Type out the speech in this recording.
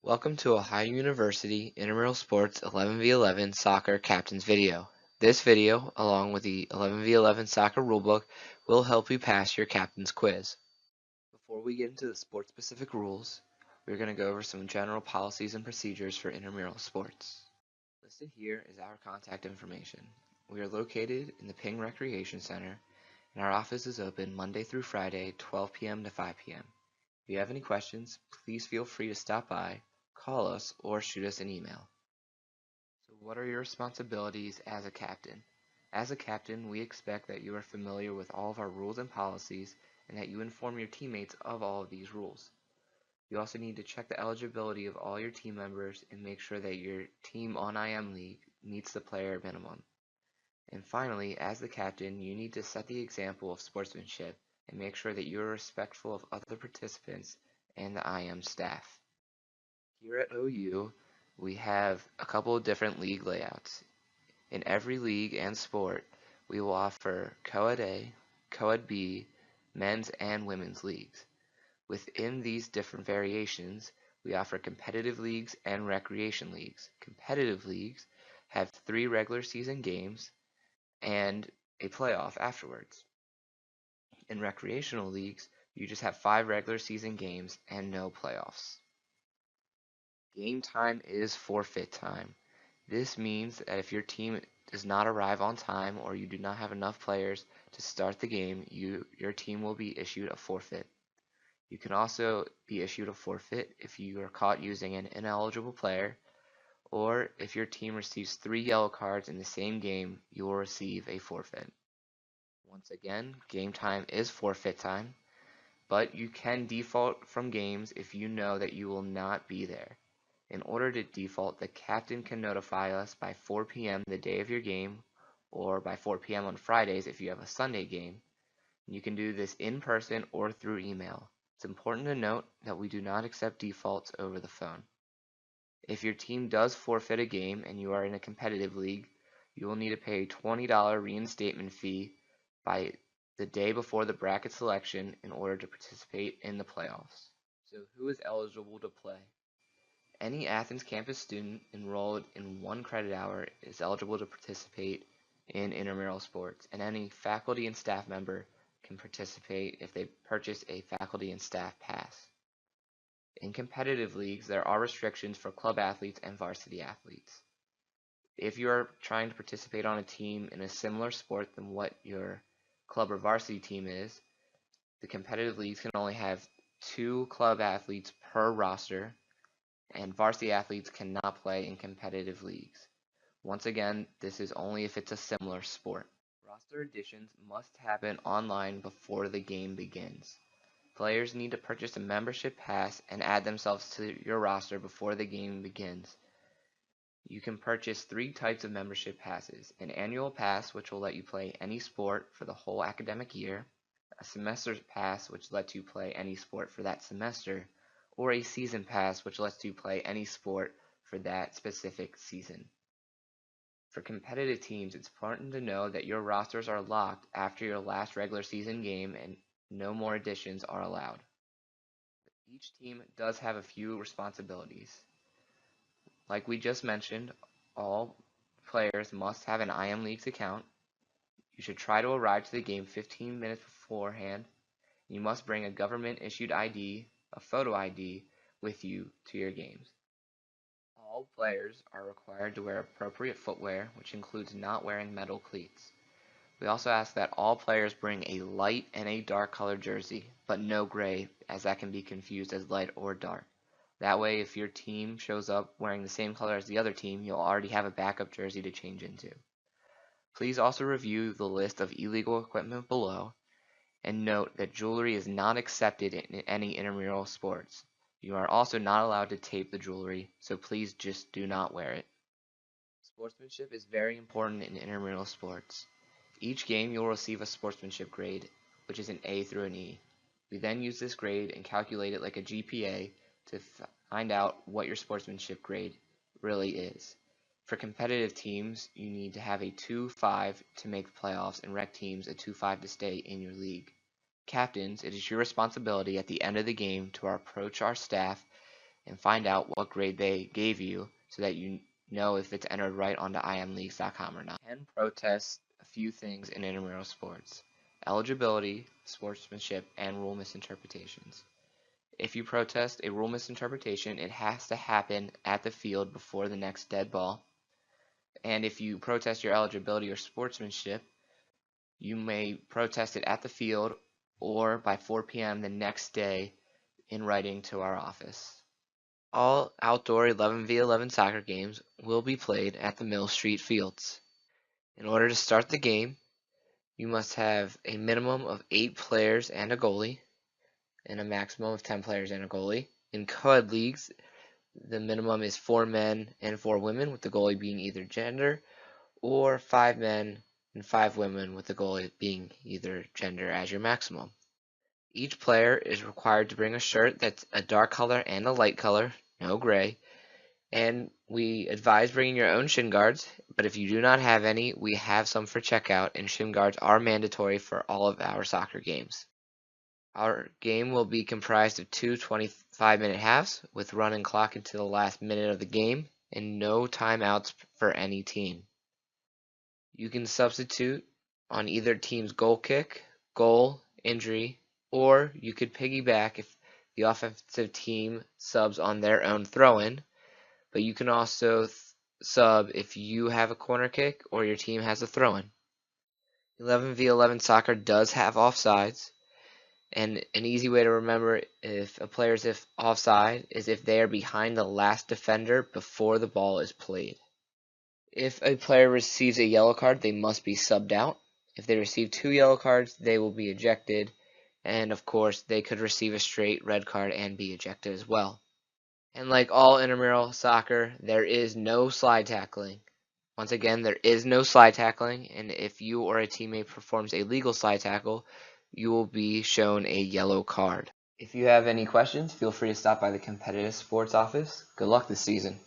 Welcome to Ohio University Intramural Sports 11v11 Soccer Captains video. This video, along with the 11v11 Soccer Rulebook, will help you pass your Captain's Quiz. Before we get into the sport-specific rules, we're going to go over some general policies and procedures for intramural sports. Listed here is our contact information. We are located in the Ping Recreation Center, and our office is open Monday through Friday, 12 p.m. to 5 p.m. If you have any questions, please feel free to stop by, call us, or shoot us an email. So what are your responsibilities as a captain? As a captain, we expect that you are familiar with all of our rules and policies and that you inform your teammates of all of these rules. You also need to check the eligibility of all your team members and make sure that your team on IM League meets the player minimum. And finally, as the captain, you need to set the example of sportsmanship and make sure that you are respectful of other participants and the IM staff. Here at OU, we have a couple of different league layouts. In every league and sport, we will offer Co-Ed A, Co-Ed B, men's and women's leagues. Within these different variations, we offer competitive leagues and recreation leagues. Competitive leagues have 3 regular season games and a playoff afterwards. In recreational leagues, you just have 5 regular season games and no playoffs. Game time is forfeit time. This means that if your team does not arrive on time or you do not have enough players to start the game, your team will be issued a forfeit. You can also be issued a forfeit if you are caught using an ineligible player, or if your team receives 3 yellow cards in the same game, you will receive a forfeit. Once again, game time is forfeit time, but you can default from games if you know that you will not be there. In order to default, the captain can notify us by 4 p.m. the day of your game, or by 4 p.m. on Fridays if you have a Sunday game. You can do this in person or through email. It's important to note that we do not accept defaults over the phone. If your team does forfeit a game and you are in a competitive league, you will need to pay a $20 reinstatement fee by the day before the bracket selection in order to participate in the playoffs. So who is eligible to play? Any Athens campus student enrolled in 1 credit hour is eligible to participate in intramural sports, and any faculty and staff member can participate if they purchase a faculty and staff pass. In competitive leagues, there are restrictions for club athletes and varsity athletes. If you are trying to participate on a team in a similar sport than what your club or varsity team is, the competitive leagues can only have 2 club athletes per roster, and varsity athletes cannot play in competitive leagues. Once again, this is only if it's a similar sport. Roster additions must happen online before the game begins. Players need to purchase a membership pass and add themselves to your roster before the game begins. You can purchase 3 types of membership passes: an annual pass, which will let you play any sport for the whole academic year, a semester pass, which lets you play any sport for that semester, or a season pass, which lets you play any sport for that specific season. For competitive teams, it's important to know that your rosters are locked after your last regular season game and no more additions are allowed. Each team does have a few responsibilities. Like we just mentioned, all players must have an IM Leagues account. You should try to arrive to the game 15 minutes beforehand. You must bring a government-issued ID, a photo ID, with you to your games. All players are required to wear appropriate footwear, which includes not wearing metal cleats. We also ask that all players bring a light and a dark colored jersey, but no gray, as that can be confused as light or dark. That way, if your team shows up wearing the same color as the other team, you'll already have a backup jersey to change into. Please also review the list of illegal equipment below, and note that jewelry is not accepted in any intramural sports. You are also not allowed to tape the jewelry, so please just do not wear it. Sportsmanship is very important in intramural sports. Each game you'll receive a sportsmanship grade, which is an A through an E. We then use this grade and calculate it like a GPA to find out what your sportsmanship grade really is. For competitive teams, you need to have a 2-5 to make the playoffs, and rec teams a 2-5 to stay in your league. Captains, it is your responsibility at the end of the game to approach our staff and find out what grade they gave you so that you know if it's entered right onto imleagues.com or not. You can protest a few things in intramural sports: eligibility, sportsmanship, and rule misinterpretations. If you protest a rule misinterpretation, it has to happen at the field before the next dead ball. And if you protest your eligibility or sportsmanship, you may protest it at the field or by 4 p.m. the next day in writing to our office. All outdoor 11v11 soccer games will be played at the Mill Street Fields. In order to start the game, you must have a minimum of 8 players and a goalie, and a maximum of 10 players and a goalie. In co-ed leagues, the minimum is 4 men and 4 women, with the goalie being either gender, or 5 men and 5 women, with the goalie being either gender as your maximum. Each player is required to bring a shirt that's a dark color and a light color, no gray, and we advise bringing your own shin guards, but if you do not have any, we have some for checkout, and shin guards are mandatory for all of our soccer games. Our game will be comprised of 2 25-minute halves, with running clock into the last minute of the game, and no timeouts for any team. You can substitute on either team's goal kick, goal, injury, or you could piggyback if the offensive team subs on their own throw-in, but you can also sub if you have a corner kick or your team has a throw-in. 11v11 soccer does have offsides, and an easy way to remember if a player is offside is if they are behind the last defender before the ball is played. If a player receives a yellow card, they must be subbed out. If they receive 2 yellow cards, they will be ejected, and of course they could receive a straight red card and be ejected as well. And like all intramural soccer, there is no slide tackling. Once again, there is no slide tackling, and if you or a teammate performs a legal slide tackle, you will be shown a yellow card. If you have any questions, feel free to stop by the Competitive Sports office. Good luck this season.